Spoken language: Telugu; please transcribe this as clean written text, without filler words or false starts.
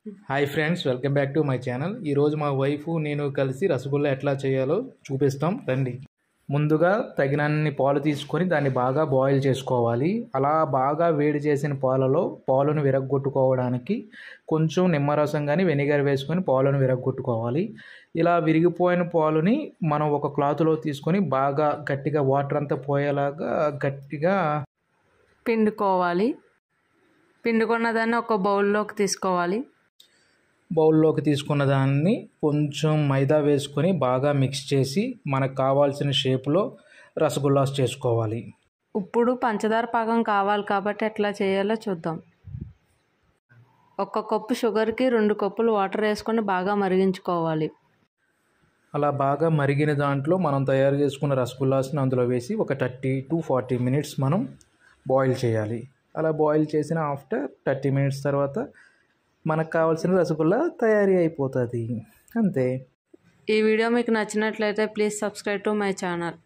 Hi friends, welcome back to my channel. ఈరోజు మా వైఫ్ నేను కలిసి రసగుల్లా ఎట్లా చేయాలో చూపిస్తాం రండి. ముందుగా తగినన్ని పాలు తీసుకొని దాన్ని బాగా బాయిల్ చేసుకోవాలి. అలా బాగా వేడి చేసిన పాలలో పాలను విరగ్గొట్టుకోవడానికి కొంచెం నిమ్మరసం కానీ వెనిగర్ వేసుకొని పాలను విరగ్గొట్టుకోవాలి. ఇలా విరిగిపోయిన పాలుని మనం ఒక క్లాత్లో తీసుకొని బాగా గట్టిగా వాటర్ అంతా పోయేలాగా గట్టిగా పిండుకోవాలి. పిండుకున్న దాన్ని ఒక బౌల్లోకి తీసుకోవాలి. బౌల్లోకి తీసుకున్న దాన్ని కొంచెం మైదా వేసుకొని బాగా మిక్స్ చేసి మనకు కావాల్సిన షేప్లో రసగుల్లాస్ చేసుకోవాలి. ఇప్పుడు పంచదార పాకం కావాలి కాబట్టి ఎట్లా చేయాలో చూద్దాం. 1 కప్పు షుగర్కి 2 కప్పులు వాటర్ వేసుకొని బాగా మరిగించుకోవాలి. అలా బాగా మరిగిన దాంట్లో మనం తయారు చేసుకున్న రసగుల్లాస్ని అందులో వేసి ఒక 30 to 40 మినిట్స్ మనం బాయిల్ చేయాలి. అలా బాయిల్ చేసిన ఆఫ్టర్ 30 మినిట్స్ తర్వాత మనకు కావాల్సిన రసగుల్లా తయారీ అయిపోతుంది. అంతే. ఈ వీడియో మీకు నచ్చినట్లయితే please subscribe to my channel.